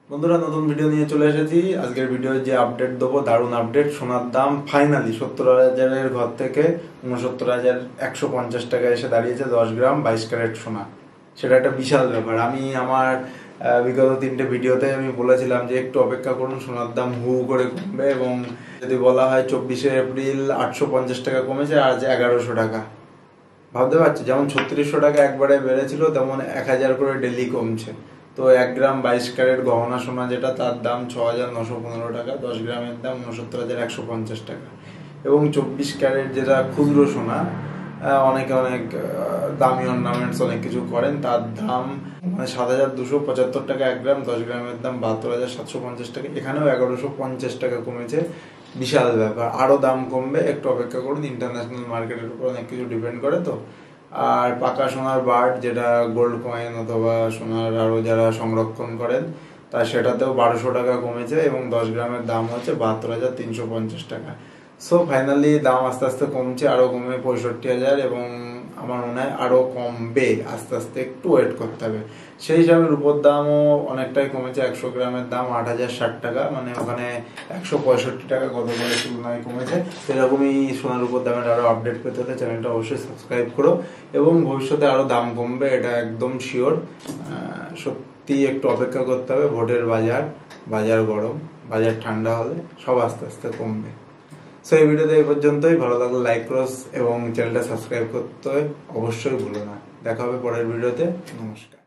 বন্ধুরা নতুন ভিডিও নিয়ে চলে এসেছি। আজকের ভিডিও যে আপডেট দেবো দারুণ আপডেট। সোনার দাম ফাইনালি 70,000-এর ঘর থেকে 69,150 টাকা এসে দাঁড়িয়েছে 10 গ্রাম 22 ক্যারেট সোনা। সেটা একটা বিশাল ব্যাপার। আমি আমার বিগত 3টে ভিডিওতে আমি বলেছিলাম যে একটু অপেক্ষা করুন, সোনার দাম হু করে কমবে। এবং যদি বলা হয় 24শে এপ্রিল 850 টাকা কমেছে, আজ 1100 টাকা। ভাবতে পারছি, যেমন 3600 টাকা একবারে বেড়েছিল, তেমন 1000 করে ডেলি কমছে। তো 1 গ্রাম 22 ক্যারেট গহনা সোনা যেটা, তার দাম 6,915 টাকা, 10 গ্রামের দাম 69,150 টাকা। এবং 24 ক্যারেট যেটা খুচরো সোনা, অনেকে অনেক দামি অর্নামেন্টস অনেক কিছু করেন, তার দাম 7,275 টাকা 1 গ্রাম, 10 গ্রামের দাম 72,750 টাকা। এখানেও 1,150 টাকা কমেছে। বিশাল ব্যাপার। আরও দাম কমবে, একটু অপেক্ষা করুন। ইন্টারন্যাশনাল মার্কেটের উপর অনেক কিছু ডিপেন্ড করে। তো আর পাকা সোনার বার্ড, যেটা গোল্ড কয়েন অথবা সোনার আরও যারা সংরক্ষণ করেন, তা সেটাতেও 1200 টাকা কমেছে এবং 10 গ্রামের দাম হচ্ছে 72,350 টাকা। সো ফাইনালি দাম আস্তে আস্তে কমছে, আরও কমে 65,000 এবং আমার মনে হয় আরও কমবে। আস্তে আস্তে একটু ওয়েট করতে হবে। সেই হিসাবে রূপোর দামও অনেকটাই কমেছে। 100 গ্রামের দাম 8,060 টাকা, মানে ওখানে 165 টাকা গতকালের তুলনায় কমেছে। সেরকমই সোনার উপর দামের আরও আপডেট পেতে হলে চ্যানেলটা অবশ্যই সাবস্ক্রাইব করো। এবং ভবিষ্যতে আরও দাম কমবে, এটা একদম শিওর। সত্যি একটু অপেক্ষা করতে হবে। ভোটের বাজার গরম, বাজার ঠান্ডা হলে সব আস্তে আস্তে কমবে। সো এই ভিডিওতে এই পর্যন্তই। ভালো লাগলে লাইক করো এবং চ্যানেলটা সাবস্ক্রাইব করতে অবশ্যই ভুলো না। দেখা হবে পরের ভিডিওতে। নমস্কার।